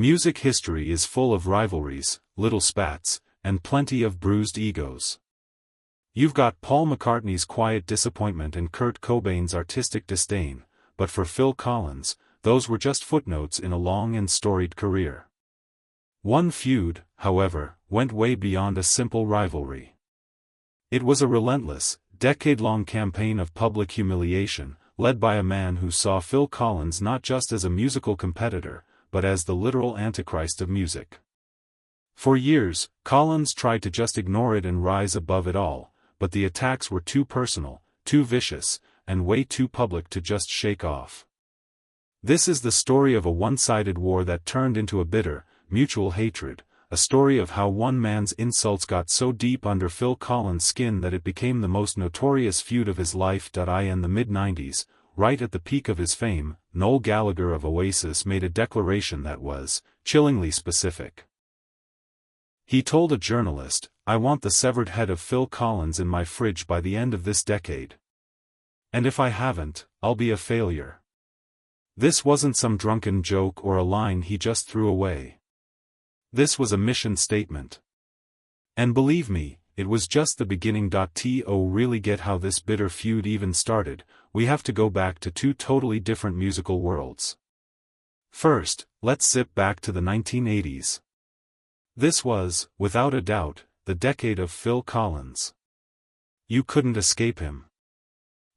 Music history is full of rivalries, little spats, and plenty of bruised egos. You've got Paul McCartney's quiet disappointment and Kurt Cobain's artistic disdain, but for Phil Collins, those were just footnotes in a long and storied career. One feud, however, went way beyond a simple rivalry. It was a relentless, decade-long campaign of public humiliation, led by a man who saw Phil Collins not just as a musical competitor, but as the literal antichrist of music. For years, Collins tried to just ignore it and rise above it all, but the attacks were too personal, too vicious, and way too public to just shake off. This is the story of a one-sided war that turned into a bitter, mutual hatred, a story of how one man's insults got so deep under Phil Collins' skin that it became the most notorious feud of his life. In the mid-90s, right at the peak of his fame, Noel Gallagher of Oasis made a declaration that was chillingly specific. He told a journalist, "I want the severed head of Phil Collins in my fridge by the end of this decade. And if I haven't, I'll be a failure." This wasn't some drunken joke or a line he just threw away. This was a mission statement. And believe me, it was just the beginning. To really get how this bitter feud even started, we have to go back to two totally different musical worlds. First, let's zip back to the 1980s. This was, without a doubt, the decade of Phil Collins. You couldn't escape him.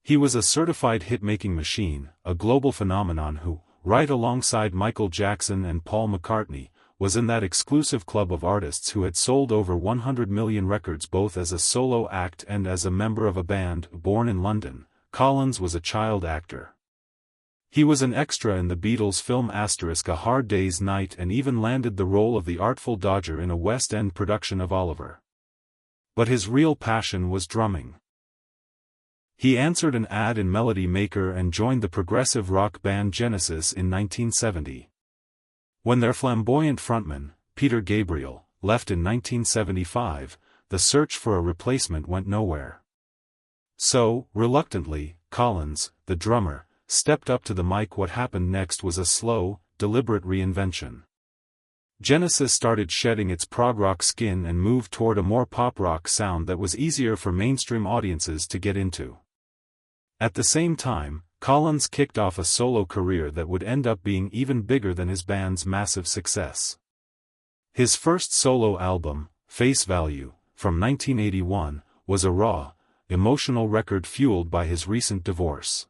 He was a certified hit-making machine, a global phenomenon who, right alongside Michael Jackson and Paul McCartney, was in that exclusive club of artists who had sold over 100 million records both as a solo act and as a member of a band. Born in London, Collins was a child actor. He was an extra in the Beatles film A Hard Day's Night and even landed the role of the Artful Dodger in a West End production of Oliver. But his real passion was drumming. He answered an ad in Melody Maker and joined the progressive rock band Genesis in 1970. When their flamboyant frontman, Peter Gabriel, left in 1975, the search for a replacement went nowhere. So, reluctantly, Collins, the drummer, stepped up to the mic. What happened next was a slow, deliberate reinvention. Genesis started shedding its prog rock skin and moved toward a more pop rock sound that was easier for mainstream audiences to get into. At the same time, Collins kicked off a solo career that would end up being even bigger than his band's massive success. His first solo album, Face Value, from 1981, was a raw, emotional record fueled by his recent divorce.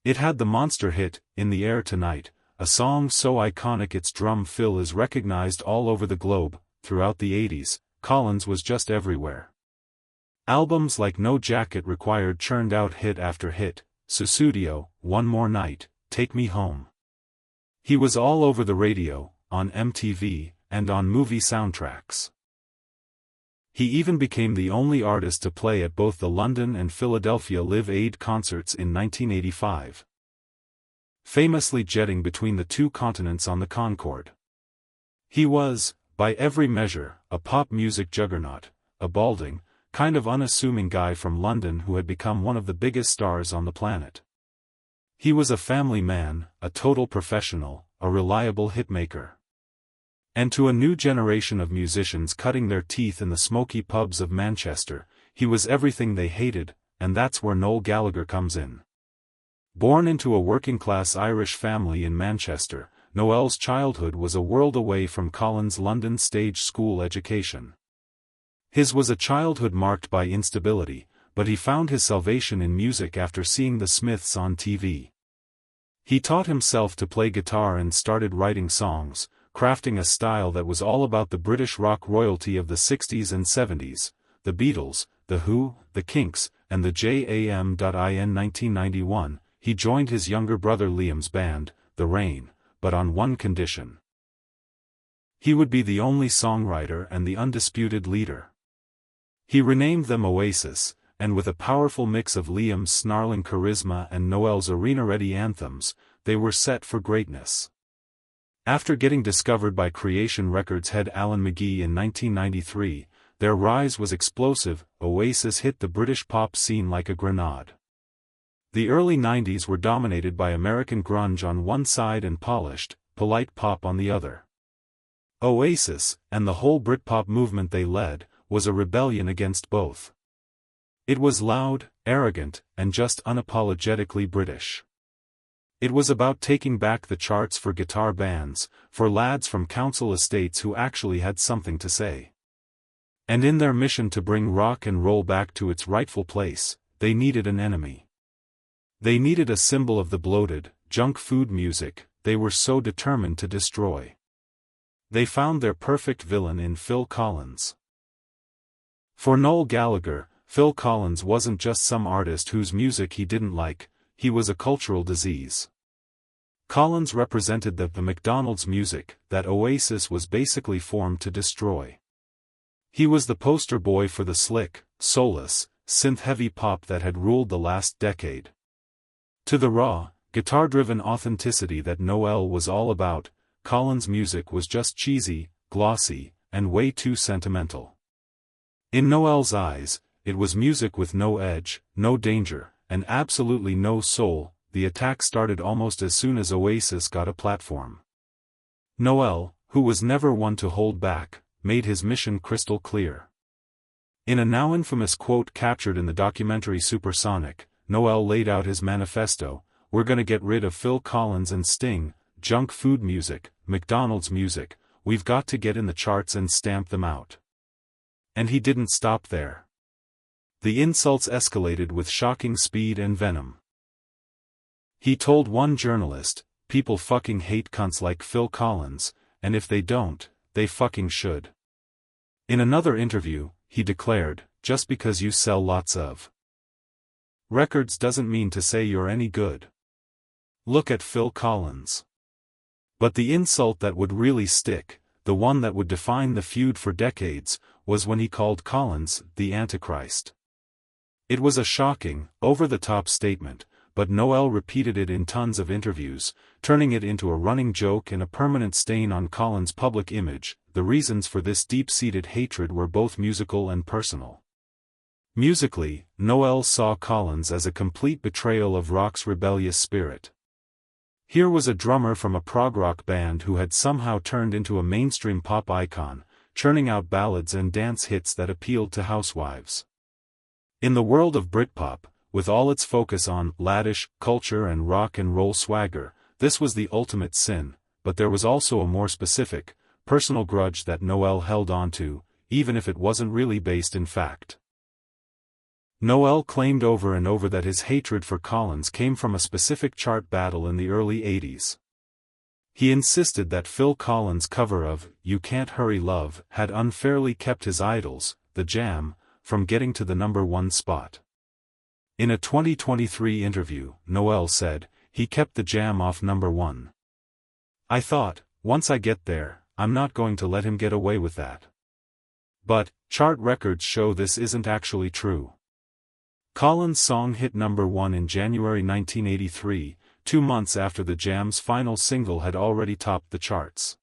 It had the monster hit, In the Air Tonight, a song so iconic its drum fill is recognized all over the globe. Throughout the 80s, Collins was just everywhere. Albums like No Jacket Required churned out hit after hit, Sussudio, One More Night, Take Me Home. He was all over the radio, on MTV, and on movie soundtracks. He even became the only artist to play at both the London and Philadelphia Live Aid concerts in 1985. Famously jetting between the two continents on the Concorde. He was, by every measure, a pop music juggernaut, a balding, kind of unassuming guy from London who had become one of the biggest stars on the planet. He was a family man, a total professional, a reliable hitmaker. And to a new generation of musicians cutting their teeth in the smoky pubs of Manchester, he was everything they hated, and that's where Noel Gallagher comes in. Born into a working-class Irish family in Manchester, Noel's childhood was a world away from Collins' London stage school education. His was a childhood marked by instability, but he found his salvation in music after seeing the Smiths on TV. He taught himself to play guitar and started writing songs, crafting a style that was all about the British rock royalty of the 60s and 70s, the Beatles, The Who, The Kinks, and the Jam. In 1991, he joined his younger brother Liam's band, The Rain, but on one condition. He would be the only songwriter and the undisputed leader. He renamed them Oasis, and with a powerful mix of Liam's snarling charisma and Noel's arena-ready anthems, they were set for greatness. After getting discovered by Creation Records head Alan McGee in 1993, their rise was explosive. Oasis hit the British pop scene like a grenade. The early 90s were dominated by American grunge on one side and polished, polite pop on the other. Oasis, and the whole Britpop movement they led, was a rebellion against both. It was loud, arrogant, and just unapologetically British. It was about taking back the charts for guitar bands, for lads from council estates who actually had something to say. And in their mission to bring rock and roll back to its rightful place, they needed an enemy. They needed a symbol of the bloated, junk food music they were so determined to destroy. They found their perfect villain in Phil Collins. For Noel Gallagher, Phil Collins wasn't just some artist whose music he didn't like, he was a cultural disease. Collins represented the McDonald's music that Oasis was basically formed to destroy. He was the poster boy for the slick, soulless, synth-heavy pop that had ruled the last decade. To the raw, guitar-driven authenticity that Noel was all about, Collins' music was just cheesy, glossy, and way too sentimental. In Noel's eyes, it was music with no edge, no danger, and absolutely no soul. The attack started almost as soon as Oasis got a platform. Noel, who was never one to hold back, made his mission crystal clear. In a now infamous quote captured in the documentary Supersonic, Noel laid out his manifesto: "We're gonna get rid of Phil Collins and Sting, junk food music, McDonald's music, we've got to get in the charts and stamp them out." And he didn't stop there. The insults escalated with shocking speed and venom. He told one journalist, "People fucking hate cunts like Phil Collins, and if they don't, they fucking should." In another interview, he declared, "Just because you sell lots of records doesn't mean to say you're any good. Look at Phil Collins." But the insult that would really stick, the one that would define the feud for decades, was when he called Collins the Antichrist. It was a shocking, over-the-top statement, but Noel repeated it in tons of interviews, turning it into a running joke and a permanent stain on Collins' public image. The reasons for this deep-seated hatred were both musical and personal. Musically, Noel saw Collins as a complete betrayal of rock's rebellious spirit. Here was a drummer from a prog rock band who had somehow turned into a mainstream pop icon, churning out ballads and dance hits that appealed to housewives. In the world of Britpop, with all its focus on laddish culture and rock and roll swagger, this was the ultimate sin, but there was also a more specific, personal grudge that Noel held on to, even if it wasn't really based in fact. Noel claimed over and over that his hatred for Collins came from a specific chart battle in the early 80s. He insisted that Phil Collins' cover of "You Can't Hurry Love" had unfairly kept his idols, The Jam, from getting to the #1 spot. In a 2023 interview, Noel said, "He kept The Jam off #1. I thought, once I get there, I'm not going to let him get away with that." But, chart records show this isn't actually true. Collins' song hit #1 in January 1983, 2 months after The Jam's final single had already topped the charts.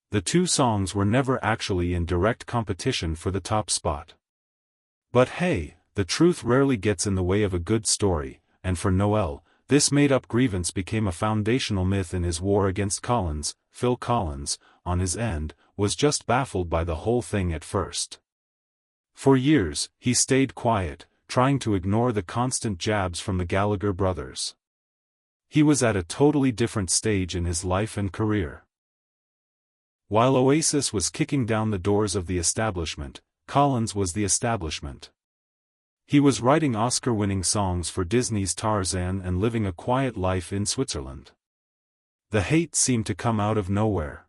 The two songs were never actually in direct competition for the top spot. But hey, the truth rarely gets in the way of a good story, and for Noel, this made-up grievance became a foundational myth in his war against Collins. Phil Collins, on his end, was just baffled by the whole thing at first. For years, he stayed quiet, trying to ignore the constant jabs from the Gallagher brothers. He was at a totally different stage in his life and career. While Oasis was kicking down the doors of the establishment, Collins was the establishment. He was writing Oscar-winning songs for Disney's Tarzan and living a quiet life in Switzerland. The hate seemed to come out of nowhere.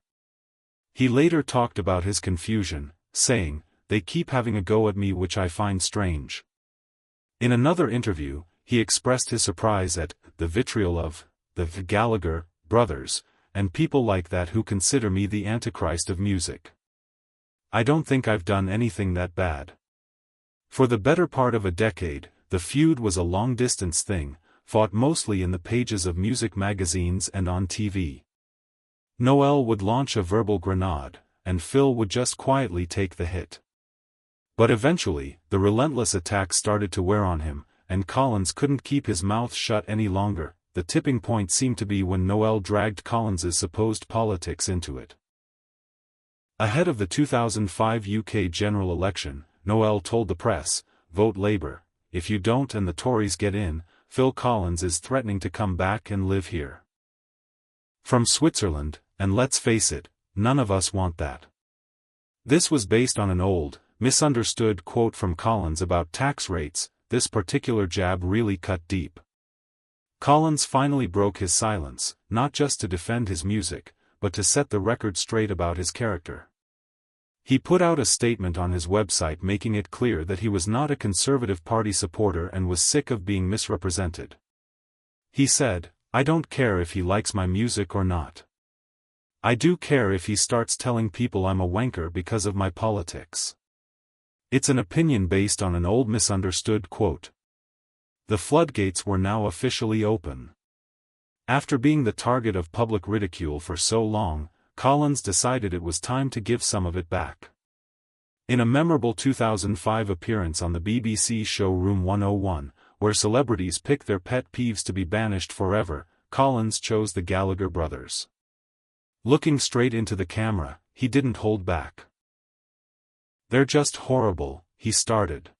He later talked about his confusion, saying, "They keep having a go at me, which I find strange." In another interview, he expressed his surprise at the vitriol of the Gallagher brothers, and people like that who consider me the Antichrist of music. "I don't think I've done anything that bad." For the better part of a decade, the feud was a long-distance thing, fought mostly in the pages of music magazines and on TV. Noel would launch a verbal grenade, and Phil would just quietly take the hit. But eventually, the relentless attack started to wear on him, and Collins couldn't keep his mouth shut any longer. The tipping point seemed to be when Noel dragged Collins's supposed politics into it. Ahead of the 2005 UK general election, Noel told the press, "Vote Labour. If you don't and the Tories get in, Phil Collins is threatening to come back and live here." From Switzerland, and let's face it, none of us want that. This was based on an old, misunderstood quote from Collins about tax rates. This particular jab really cut deep. Collins finally broke his silence, not just to defend his music, but to set the record straight about his character. He put out a statement on his website making it clear that he was not a Conservative Party supporter and was sick of being misrepresented. He said, "I don't care if he likes my music or not. I do care if he starts telling people I'm a wanker because of my politics." It's an opinion based on an old misunderstood quote. The floodgates were now officially open. After being the target of public ridicule for so long, Collins decided it was time to give some of it back. In a memorable 2005 appearance on the BBC show Room 101, where celebrities pick their pet peeves to be banished forever, Collins chose the Gallagher brothers. Looking straight into the camera, he didn't hold back. "They're just horrible," he started.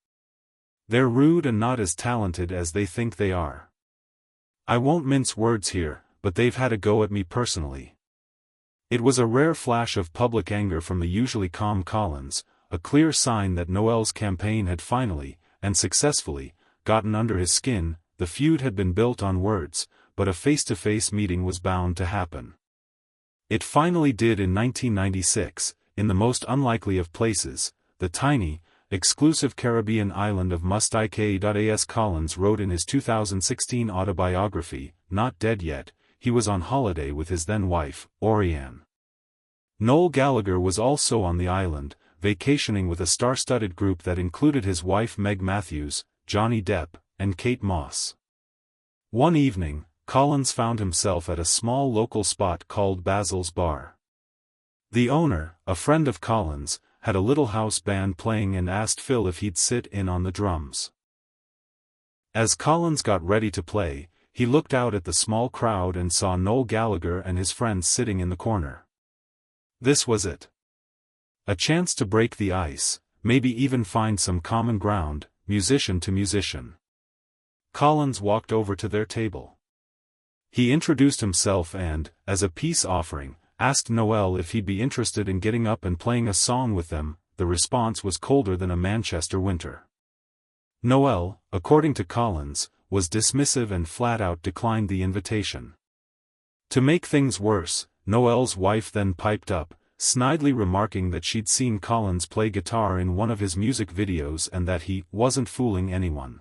"They're rude and not as talented as they think they are. I won't mince words here, but they've had a go at me personally." It was a rare flash of public anger from the usually calm Collins, a clear sign that Noel's campaign had finally, and successfully, gotten under his skin. The feud had been built on words, but a face-to-face meeting was bound to happen. It finally did in 1996, in the most unlikely of places, the tiny, exclusive Caribbean island of Mustike. Collins wrote in his 2016 autobiography, Not Dead Yet, he was on holiday with his then-wife, Orianne. Noel Gallagher was also on the island, vacationing with a star-studded group that included his wife Meg Matthews, Johnny Depp, and Kate Moss. One evening, Collins found himself at a small local spot called Basil's Bar. The owner, a friend of Collins, had a little house band playing and asked Phil if he'd sit in on the drums. As Collins got ready to play, he looked out at the small crowd and saw Noel Gallagher and his friends sitting in the corner. This was it. A chance to break the ice, maybe even find some common ground, musician to musician. Collins walked over to their table. He introduced himself and, as a peace offering, asked Noel if he'd be interested in getting up and playing a song with them. The response was colder than a Manchester winter. Noel, according to Collins, was dismissive and flat-out declined the invitation. To make things worse, Noel's wife then piped up, snidely remarking that she'd seen Collins play guitar in one of his music videos and that he wasn't fooling anyone.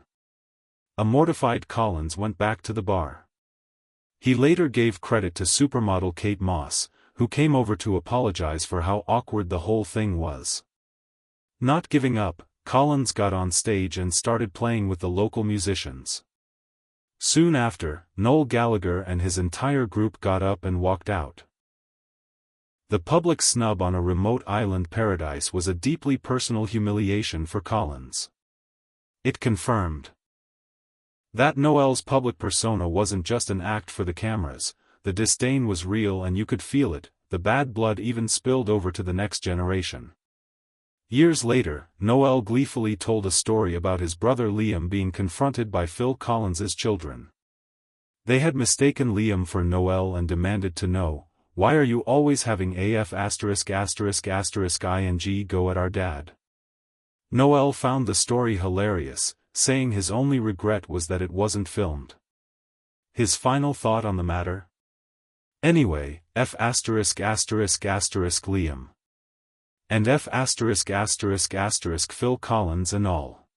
A mortified Collins went back to the bar. He later gave credit to supermodel Kate Moss, who came over to apologize for how awkward the whole thing was. Not giving up, Collins got on stage and started playing with the local musicians. Soon after, Noel Gallagher and his entire group got up and walked out. The public snub on a remote island paradise was a deeply personal humiliation for Collins. It confirmed that Noel's public persona wasn't just an act for the cameras. The disdain was real and you could feel it. The bad blood even spilled over to the next generation. Years later, Noel gleefully told a story about his brother Liam being confronted by Phil Collins's children. They had mistaken Liam for Noel and demanded to know, "Why are you always having AF********** ing go at our dad?" Noel found the story hilarious, saying his only regret was that it wasn't filmed. His final thought on the matter? "Anyway, Liam. And Phil Collins and all."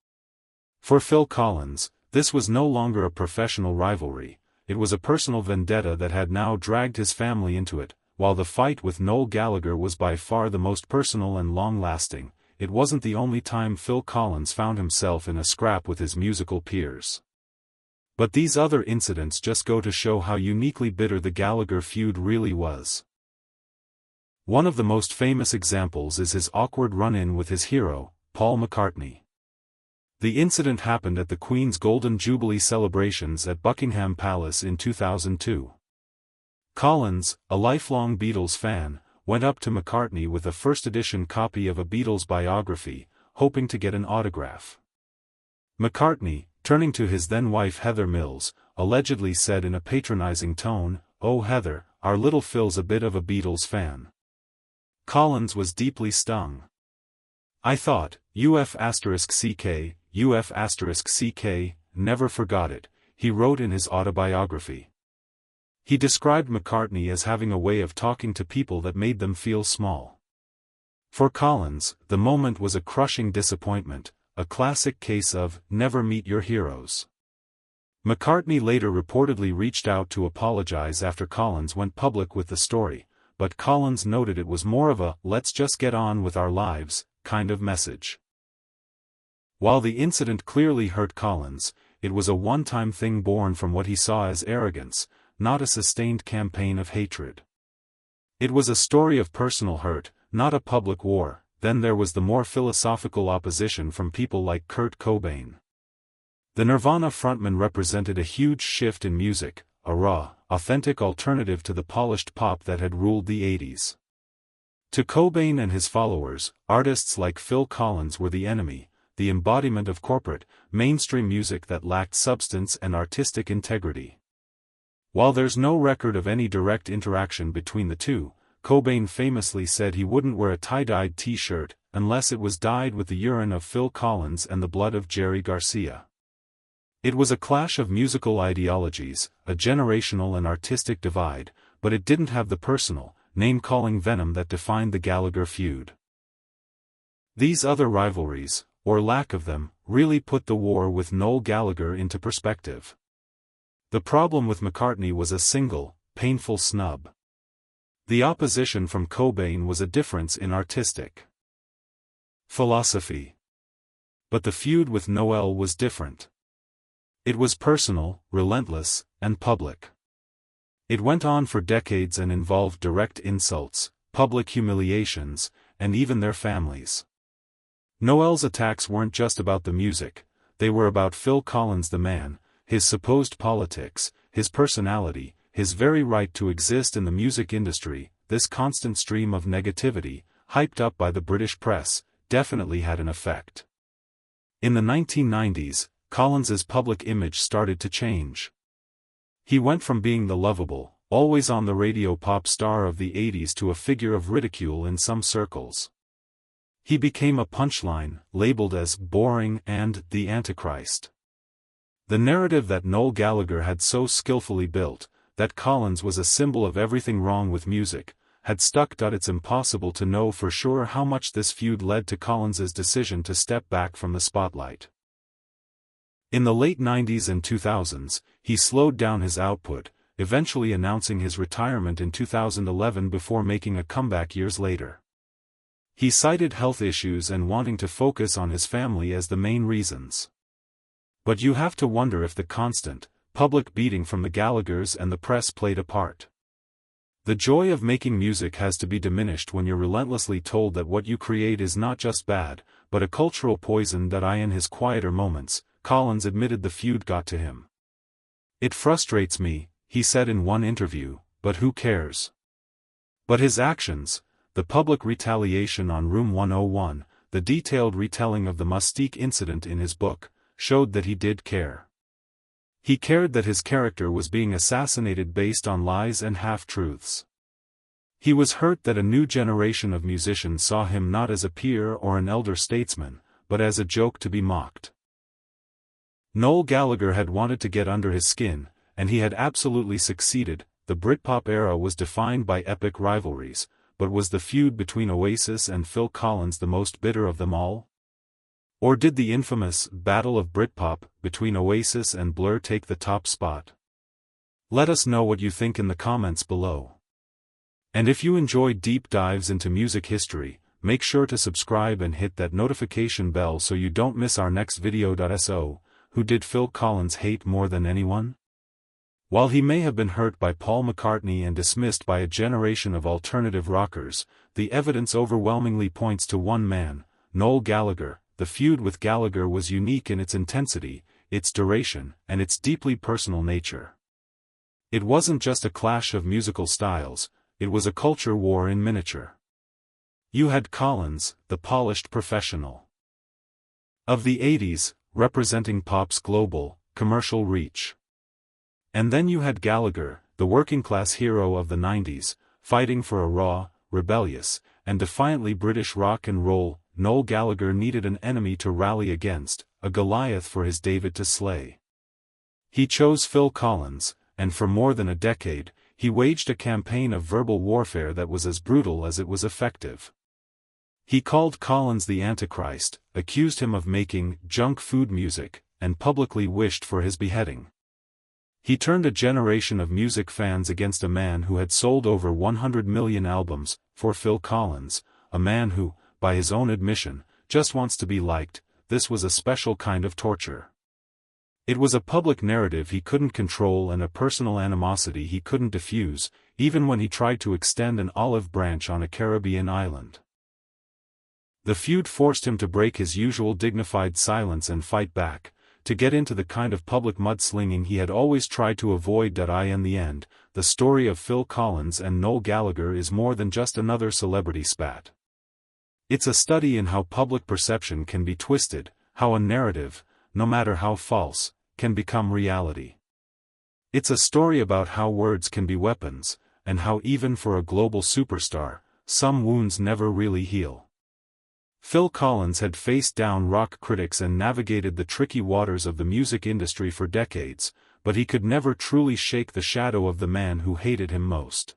For Phil Collins, this was no longer a professional rivalry, it was a personal vendetta that had now dragged his family into it. While the fight with Noel Gallagher was by far the most personal and long-lasting, it wasn't the only time Phil Collins found himself in a scrap with his musical peers. But these other incidents just go to show how uniquely bitter the Gallagher feud really was. One of the most famous examples is his awkward run-in with his hero, Paul McCartney. The incident happened at the Queen's Golden Jubilee celebrations at Buckingham Palace in 2002. Collins, a lifelong Beatles fan, went up to McCartney with a first-edition copy of a Beatles biography, hoping to get an autograph. McCartney, turning to his then-wife Heather Mills, allegedly said in a patronizing tone, "Oh Heather, our little Phil's a bit of a Beatles fan." Collins was deeply stung. "I thought, UF*CK, never forgot it," he wrote in his autobiography. He described McCartney as having a way of talking to people that made them feel small. For Collins, the moment was a crushing disappointment, a classic case of never meet your heroes. McCartney later reportedly reached out to apologize after Collins went public with the story, but Collins noted it was more of a "let's just get on with our lives" kind of message. While the incident clearly hurt Collins, it was a one-time thing born from what he saw as arrogance, not a sustained campaign of hatred. It was a story of personal hurt, not a public war. Then there was the more philosophical opposition from people like Kurt Cobain. The Nirvana frontman represented a huge shift in music, a raw, authentic alternative to the polished pop that had ruled the 80s. To Cobain and his followers, artists like Phil Collins were the enemy, the embodiment of corporate, mainstream music that lacked substance and artistic integrity. While there's no record of any direct interaction between the two, Cobain famously said he wouldn't wear a tie-dyed t-shirt unless it was dyed with the urine of Phil Collins and the blood of Jerry Garcia. It was a clash of musical ideologies, a generational and artistic divide, but it didn't have the personal, name-calling venom that defined the Gallagher feud. These other rivalries, or lack of them, really put the war with Noel Gallagher into perspective. The problem with McCartney was a single, painful snub. The opposition from Cobain was a difference in artistic philosophy. But the feud with Noel was different. It was personal, relentless, and public. It went on for decades and involved direct insults, public humiliations, and even their families. Noel's attacks weren't just about the music, they were about Phil Collins the man, his supposed politics, his personality, his very right to exist in the music industry. This constant stream of negativity, hyped up by the British press, definitely had an effect. In the 1990s, Collins's public image started to change. He went from being the lovable, always on the radio pop star of the 80s to a figure of ridicule in some circles. He became a punchline, labeled as boring and the Antichrist. The narrative that Noel Gallagher had so skillfully built, that Collins was a symbol of everything wrong with music, had stuck. It's impossible to know for sure how much this feud led to Collins's decision to step back from the spotlight. In the late 90s and 2000s, he slowed down his output, eventually announcing his retirement in 2011 before making a comeback years later. He cited health issues and wanting to focus on his family as the main reasons. But you have to wonder if the constant, public beating from the Gallaghers and the press played a part. The joy of making music has to be diminished when you're relentlessly told that what you create is not just bad, but a cultural poison. In his quieter moments, Collins admitted the feud got to him. "It frustrates me," he said in one interview, "but who cares?" But his actions, the public retaliation on Room 101, the detailed retelling of the Mustique incident in his book, showed that he did care. He cared that his character was being assassinated based on lies and half-truths. He was hurt that a new generation of musicians saw him not as a peer or an elder statesman, but as a joke to be mocked. Noel Gallagher had wanted to get under his skin, and he had absolutely succeeded. The Britpop era was defined by epic rivalries, but was the feud between Oasis and Phil Collins the most bitter of them all? Or did the infamous Battle of Britpop between Oasis and Blur take the top spot? Let us know what you think in the comments below. And if you enjoy deep dives into music history, make sure to subscribe and hit that notification bell so you don't miss our next video. So, who did Phil Collins hate more than anyone? While he may have been hurt by Paul McCartney and dismissed by a generation of alternative rockers, the evidence overwhelmingly points to one man, Noel Gallagher. The feud with Gallagher was unique in its intensity, its duration, and its deeply personal nature. It wasn't just a clash of musical styles, it was a culture war in miniature. You had Collins, the polished professional of the 80s, representing pop's global, commercial reach. And then you had Gallagher, the working-class hero of the 90s, fighting for a raw, rebellious, and defiantly British rock and roll. Noel Gallagher needed an enemy to rally against, a Goliath for his David to slay. He chose Phil Collins, and for more than a decade, he waged a campaign of verbal warfare that was as brutal as it was effective. He called Collins the Antichrist, accused him of making junk food music, and publicly wished for his beheading. He turned a generation of music fans against a man who had sold over 100 million albums. For Phil Collins, a man who, by his own admission, just wants to be liked, this was a special kind of torture. It was a public narrative he couldn't control and a personal animosity he couldn't diffuse, even when he tried to extend an olive branch on a Caribbean island. The feud forced him to break his usual dignified silence and fight back, to get into the kind of public mudslinging he had always tried to avoid. In the end, the story of Phil Collins and Noel Gallagher is more than just another celebrity spat. It's a study in how public perception can be twisted, how a narrative, no matter how false, can become reality. It's a story about how words can be weapons, and how even for a global superstar, some wounds never really heal. Phil Collins had faced down rock critics and navigated the tricky waters of the music industry for decades, but he could never truly shake the shadow of the man who hated him most.